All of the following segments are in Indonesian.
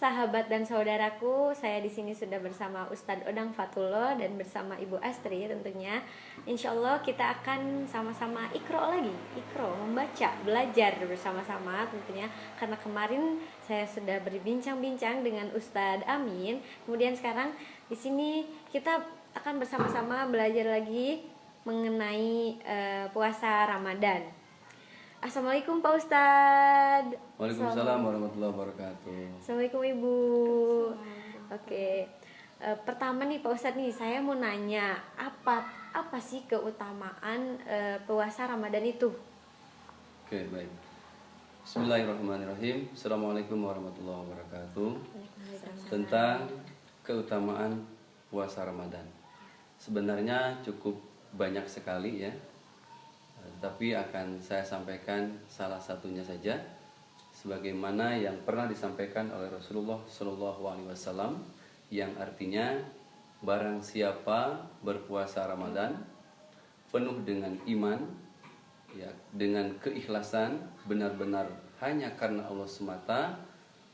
sahabat dan saudaraku, saya di sini sudah bersama Ustadz Odang Fatullah dan bersama Ibu Astri tentunya. Insya Allah kita akan sama-sama ikro lagi, membaca, belajar bersama-sama tentunya. Karena kemarin saya sudah berbincang-bincang dengan Ustadz Amin. Kemudian sekarang di sini kita akan bersama-sama belajar lagi mengenai puasa Ramadan. Assalamualaikum Pak Ustadz. Waalaikumsalam warahmatullahi wabarakatuh. Assalamualaikum Ibu. Oke, pertama nih Pak Ustadz nih, saya mau nanya apa sih keutamaan puasa Ramadan itu? Oke, baik. Bismillahirrahmanirrahim. Assalamualaikum warahmatullahi wabarakatuh. Tentang keutamaan puasa Ramadan. Sebenarnya cukup banyak sekali ya. Tapi akan saya sampaikan salah satunya saja, sebagaimana yang pernah disampaikan oleh Rasulullah SAW, yang artinya barang siapa berpuasa Ramadan penuh dengan iman, ya, dengan keikhlasan, benar-benar hanya karena Allah semata,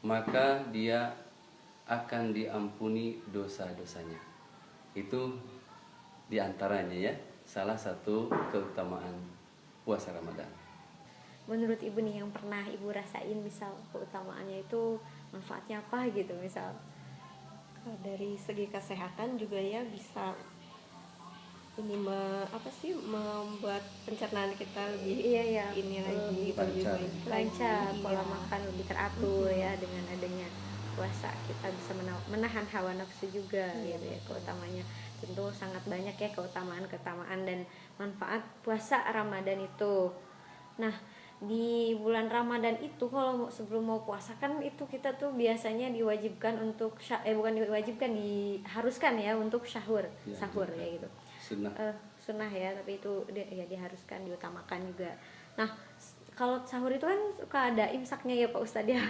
maka dia akan diampuni dosa-dosanya. Itu diantaranya ya, salah satu keutamaan puasa Ramadan. Menurut Ibu nih, yang pernah Ibu rasain misal keutamaannya itu manfaatnya apa gitu misal? Dari segi kesehatan juga ya, bisa ini membuat pencernaan kita lebih ini lagi lancar, pola makan lebih teratur ya, dengan adanya puasa kita bisa menahan hawa nafsu juga gitu ya. Keutamanya tentu sangat banyak ya, keutamaan dan manfaat puasa Ramadan itu. Nah, di bulan Ramadan itu kalau sebelum mau puasa kan itu kita tuh biasanya diwajibkan untuk diharuskan ya untuk sahur ya gitu. Sunnah ya, tapi itu ya diharuskan, diutamakan juga. Nah, kalau sahur itu kan suka ada imsaknya ya Pak Ustadz ya.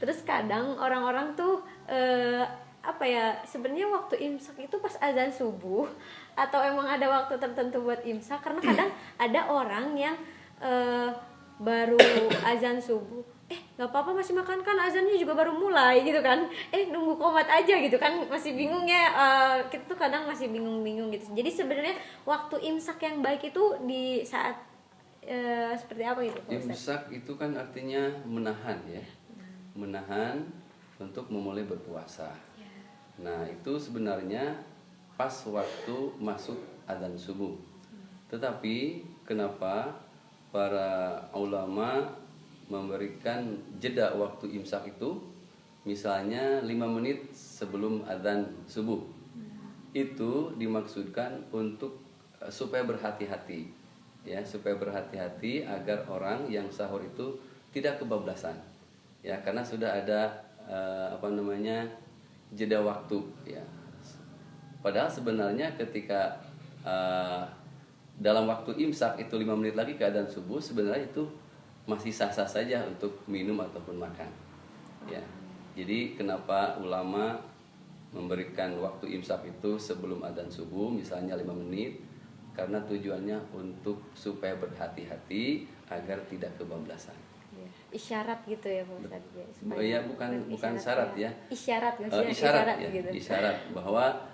Terus kadang orang-orang tuh sebenarnya waktu imsak itu pas azan subuh atau emang ada waktu tertentu buat imsak? Karena kadang ada orang yang baru azan subuh, nggak apa-apa masih makan kan, azannya juga baru mulai gitu kan, nunggu qomat aja gitu kan, masih bingung ya. Kita tuh kadang masih bingung gitu. Jadi sebenarnya waktu imsak yang baik itu di saat seperti apa gitu Pak Ustadz? Imsak itu kan artinya menahan ya, menahan untuk memulai berpuasa. Nah, itu sebenarnya pas waktu masuk adzan subuh. Tetapi kenapa para ulama memberikan jeda waktu imsak itu misalnya 5 menit sebelum adzan subuh? Itu dimaksudkan untuk supaya berhati-hati ya, supaya berhati-hati agar orang yang sahur itu tidak kebablasan ya, karena sudah ada jeda waktu ya. Padahal sebenarnya ketika dalam waktu imsak itu 5 menit lagi ke adzan subuh, sebenarnya itu masih sah-sah saja untuk minum ataupun makan ya. Jadi kenapa ulama memberikan waktu imsak itu sebelum adzan subuh misalnya 5 menit? Karena tujuannya untuk supaya berhati-hati agar tidak kebablasan. Isyarat gitu ya Pak Ustadz ya? Ya, bukan syarat ya. Isyarat ya, gitu. Isyarat bahwa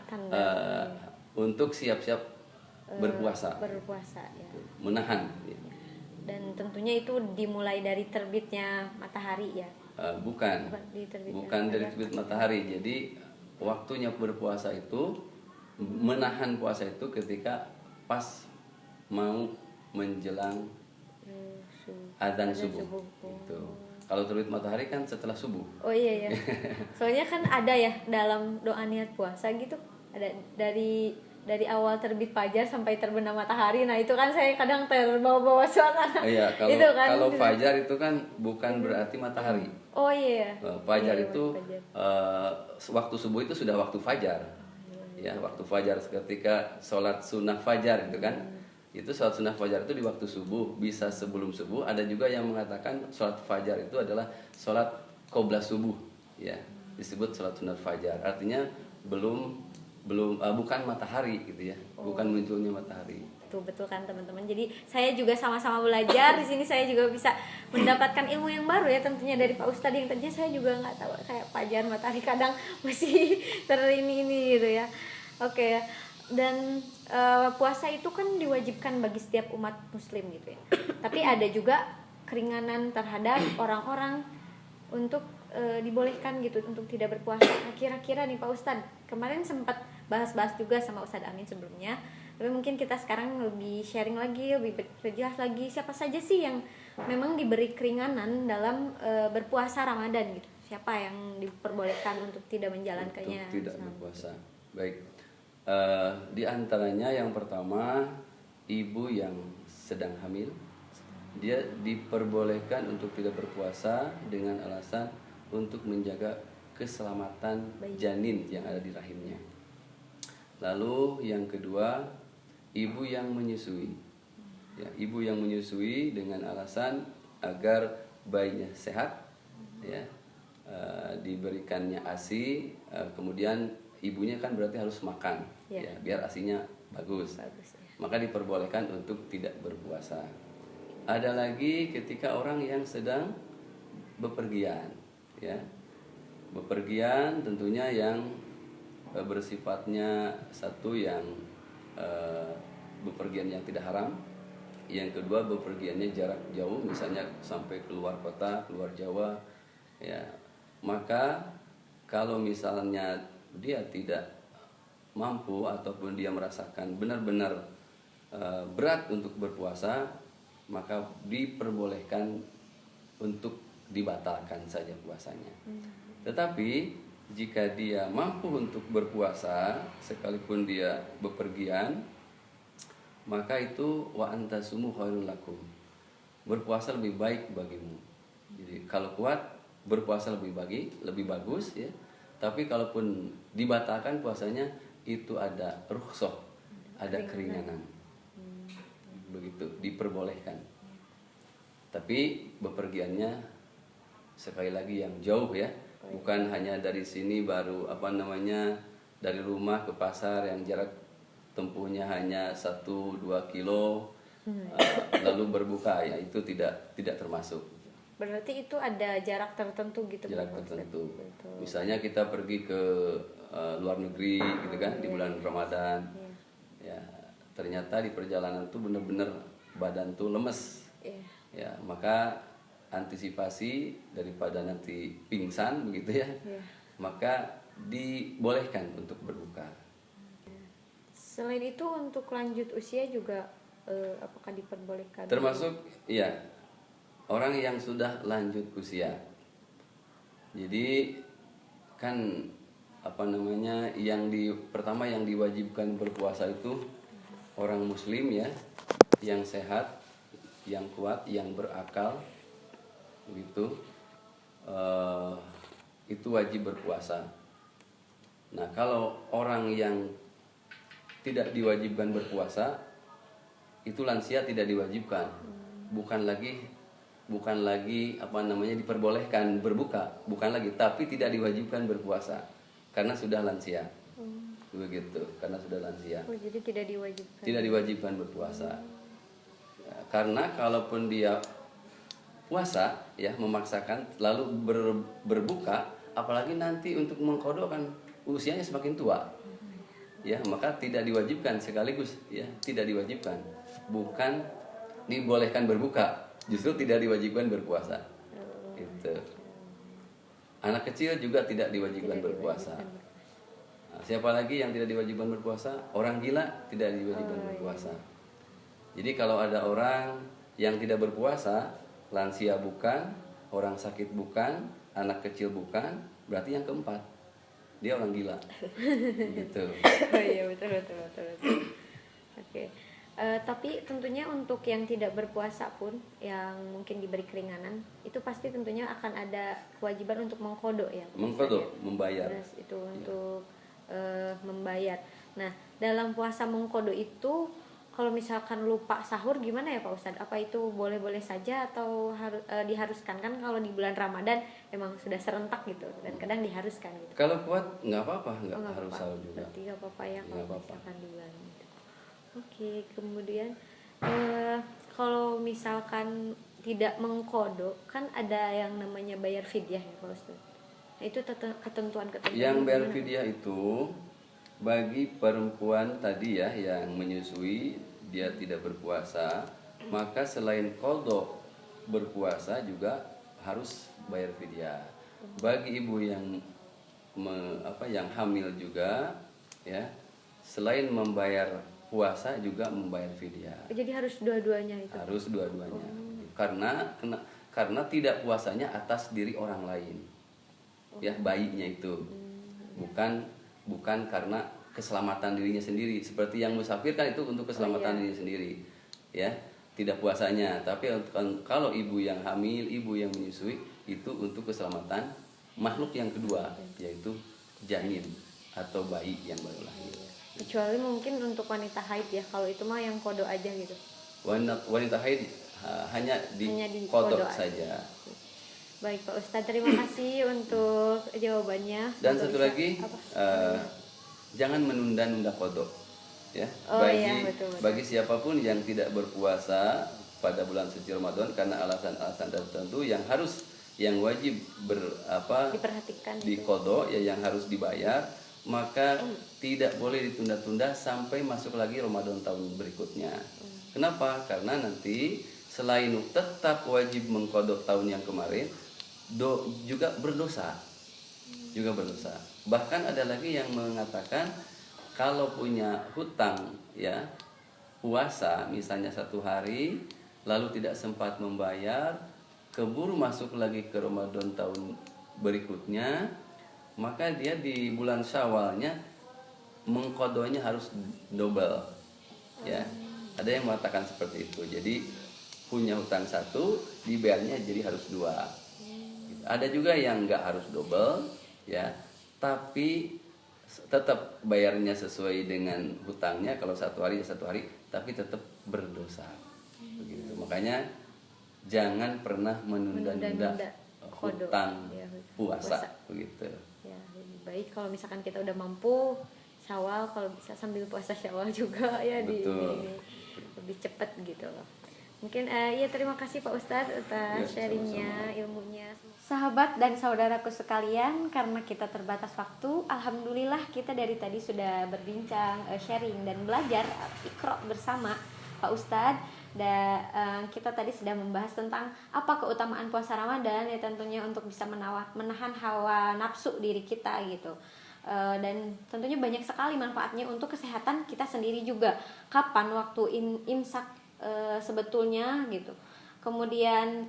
untuk siap-siap berpuasa ya. Menahan ya. Dan tentunya itu dimulai dari terbitnya matahari ya? Bukan dari terbit matahari. Jadi waktunya berpuasa itu, menahan puasa itu ketika pas mau menjelang adzan subuh. Itu. Kalau terbit matahari kan setelah subuh. Oh iya. Soalnya kan ada ya dalam doa niat puasa gitu, ada dari awal terbit fajar sampai terbenam matahari. Nah, itu kan saya kadang terbawa-bawa suasana. Iya, itu kan, kalau fajar itu kan bukan berarti matahari. Oh iya. Fajar itu waktu subuh itu sudah waktu fajar. Ya, waktu fajar ketika sholat sunnah fajar itu kan. Itu sholat sunnah fajar itu di waktu subuh, bisa sebelum subuh. Ada juga yang mengatakan sholat fajar itu adalah sholat qobla subuh ya, disebut sholat sunnah fajar. Artinya bukan matahari gitu ya, bukan munculnya matahari. itu betul kan teman-teman. Jadi saya juga sama-sama belajar di sini, saya juga bisa mendapatkan ilmu yang baru ya tentunya dari Pak Ustadz yang tadinya saya juga nggak tahu, kayak Pak Jan Matahari kadang masih ini gitu ya. Oke. Dan puasa itu kan diwajibkan bagi setiap umat muslim gitu ya. Tapi ada juga keringanan terhadap orang-orang untuk dibolehkan gitu untuk tidak berpuasa. Nah, kira-kira nih Pak Ustadz, kemarin sempat bahas-bahas juga sama Ustadz Amin sebelumnya, tapi mungkin kita sekarang lebih sharing lagi, lebih berjelas lagi siapa saja sih yang memang diberi keringanan dalam berpuasa Ramadan gitu. Siapa yang diperbolehkan untuk tidak menjalankannya? Untuk tidak berpuasa. Baik. Di antaranya yang pertama, ibu yang sedang hamil, dia diperbolehkan untuk tidak berpuasa dengan alasan untuk menjaga keselamatan janin yang ada di rahimnya. Lalu yang kedua, ibu yang menyusui. Ya, ibu yang menyusui dengan alasan agar bayinya sehat, ya, diberikannya ASI, kemudian ibunya kan berarti harus makan, ya, biar ASINya bagus. Ya. Maka diperbolehkan untuk tidak berpuasa. Ada lagi ketika orang yang sedang bepergian, ya, bepergian tentunya yang bersifatnya satu yang bepergian yang tidak haram, yang kedua bepergiannya jarak jauh, misalnya sampai keluar kota, keluar Jawa, ya, maka kalau misalnya dia tidak mampu ataupun dia merasakan benar-benar berat untuk berpuasa, maka diperbolehkan untuk dibatalkan saja puasanya. Tetapi jika dia mampu untuk berpuasa sekalipun dia bepergian, maka itu wa antasumu khairul lakum. Berpuasa lebih baik bagimu. Jadi kalau kuat berpuasa lebih bagus ya. Tapi kalaupun dibatalkan puasanya itu ada rukhsah, ada keringanan. Begitu diperbolehkan. Tapi bepergiannya sekali lagi yang jauh ya, bukan hanya dari sini baru dari rumah ke pasar yang jarak tempuhnya hanya 1-2 kilo, lalu berbuka, ya itu tidak termasuk. Berarti itu ada jarak tertentu gitu. Jarak tertentu. Betul. Misalnya kita pergi ke luar negeri gitu kan, di bulan Ramadan, ya ternyata di perjalanan tuh benar-benar badan tuh lemes, ya maka antisipasi daripada nanti pingsan begitu ya, maka dibolehkan untuk berbuka. Selain itu untuk lanjut usia juga apakah diperbolehkan? Termasuk ya orang yang sudah lanjut usia. Jadi kan pertama yang diwajibkan berpuasa itu orang muslim ya, yang sehat, yang kuat, yang berakal gitu, itu wajib berpuasa. Nah kalau orang yang tidak diwajibkan berpuasa, itu lansia tidak diwajibkan, bukan lagi diperbolehkan berbuka, bukan lagi, tapi tidak diwajibkan berpuasa karena sudah lansia. Begitu, karena sudah lansia. Jadi tidak diwajibkan. Tidak diwajibkan berpuasa. Karena kalaupun dia puasa ya memaksakan lalu berbuka, apalagi nanti untuk mengqadha kan usianya semakin tua. Ya, maka tidak diwajibkan sekaligus ya, tidak diwajibkan. Bukan dibolehkan berbuka, justru tidak diwajibkan berpuasa. Itu. Anak kecil juga tidak diwajibkan berpuasa. Nah, siapa lagi yang tidak diwajibkan berpuasa? Orang gila tidak diwajibkan berpuasa. Jadi kalau ada orang yang tidak berpuasa, lansia bukan, orang sakit bukan, anak kecil bukan, berarti yang keempat dia orang gila. Gitu. Oh iya betul. Oke. Tapi tentunya untuk yang tidak berpuasa pun yang mungkin diberi keringanan itu pasti tentunya akan ada kewajiban untuk mengqadha ya. Mengqadha, membayar. Terus itu untuk membayar. Nah, dalam puasa mengqadha itu kalau misalkan lupa sahur gimana ya Pak Ustadz? Apa itu boleh-boleh saja atau diharuskan? Kan kalau di bulan Ramadan emang sudah serentak gitu dan kadang diharuskan gitu. Kalau kuat nggak apa-apa, nggak harus sahur juga. Berarti nggak apa-apa ya kalau misalkan di bulan itu. Oke, kemudian kalau misalkan tidak mengkodok, kan ada yang namanya bayar fidyah ya Pak Ustaz. Nah, itu ketentuan-ketentuan. Yang bayar fidyah itu bagi perempuan tadi ya yang menyusui, dia tidak berpuasa, maka selain kodok berpuasa juga harus bayar fidyah. Bagi ibu yang yang hamil juga ya, selain membayar puasa juga membayar fidyah. Jadi harus dua-duanya itu. Harus dua-duanya. Karena tidak puasanya atas diri orang lain. Ya, bayinya itu. Bukan karena keselamatan dirinya sendiri. Seperti yang musafir kan itu untuk keselamatan dirinya sendiri. Ya, tidak puasanya. Tapi kalau ibu yang hamil, ibu yang menyusui, itu untuk keselamatan makhluk yang kedua, yaitu janin atau bayi yang baru lahir. Kecuali mungkin untuk wanita haid ya, kalau itu mah yang kodok aja gitu. Wanita haid hanya di kodok saja. Baik Pak Ustadz, terima kasih untuk jawabannya. Dan satu lagi, jangan menunda-nunda kodok, ya. Bagi siapapun yang tidak berpuasa pada bulan suci Ramadan karena alasan-alasan tertentu yang wajib diperhatikan di kodok ya, yang harus dibayar, maka tidak boleh ditunda-tunda sampai masuk lagi Ramadan tahun berikutnya. Kenapa? Karena nanti selain tetap wajib mengkodok tahun yang kemarin, juga berdosa. Bahkan ada lagi yang mengatakan kalau punya hutang ya, puasa misalnya 1 hari lalu tidak sempat membayar, keburu masuk lagi ke Ramadan tahun berikutnya, maka dia di bulan Syawalnya mengkodonya harus double ya. Ada yang mengatakan seperti itu. Jadi punya hutang 1 dibayarnya jadi harus 2. Ada juga yang nggak harus double ya, tapi tetap bayarnya sesuai dengan hutangnya. Kalau 1 hari ya 1 hari, tapi tetap berdosa. Begitu. Makanya jangan pernah menunda-nunda hutang puasa begitu. Ya, lebih baik kalau misalkan kita udah mampu Syawal, kalau bisa sambil puasa Syawal juga ya. Ini lebih cepat gitu loh. Mungkin ya, terima kasih Pak Ustadz atas sharingnya, ilmunya. Sahabat dan saudaraku sekalian, karena kita terbatas waktu, alhamdulillah kita dari tadi sudah berbincang, sharing dan belajar Iqra bersama Pak Ustadz. Dan kita tadi sudah membahas tentang apa keutamaan puasa Ramadan ya, tentunya untuk bisa menahan hawa nafsu diri kita gitu. Dan tentunya banyak sekali manfaatnya untuk kesehatan kita sendiri juga. Kapan waktu imsak sebetulnya gitu. Kemudian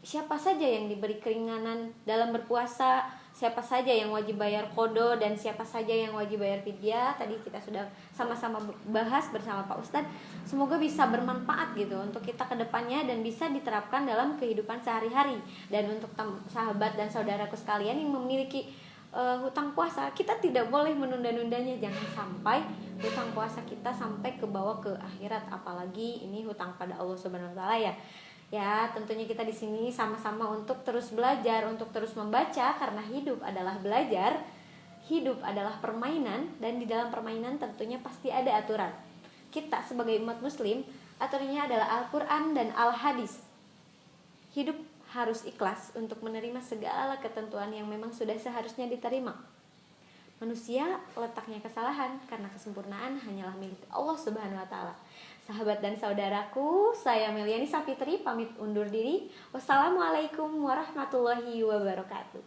siapa saja yang diberi keringanan dalam berpuasa, siapa saja yang wajib bayar qada, dan siapa saja yang wajib bayar fidyah. Tadi kita sudah sama-sama bahas bersama Pak Ustadz. Semoga bisa bermanfaat gitu untuk kita ke depannya dan bisa diterapkan dalam kehidupan sehari-hari. Dan untuk sahabat dan saudaraku sekalian yang memiliki hutang puasa, kita tidak boleh menunda-nundanya. Jangan sampai hutang puasa kita sampai ke bawah ke akhirat, apalagi ini hutang pada Allah Subhanahu wa taala ya. Ya, tentunya kita di sini sama-sama untuk terus belajar, untuk terus membaca, karena hidup adalah belajar, hidup adalah permainan, dan di dalam permainan tentunya pasti ada aturan. Kita sebagai umat muslim, aturannya adalah Al-Qur'an dan Al-Hadis. Hidup harus ikhlas untuk menerima segala ketentuan yang memang sudah seharusnya diterima. Manusia letaknya kesalahan, karena kesempurnaan hanyalah milik Allah Subhanahu wa taala. Sahabat dan saudaraku, saya Meliani Safitri pamit undur diri. Wassalamualaikum warahmatullahi wabarakatuh.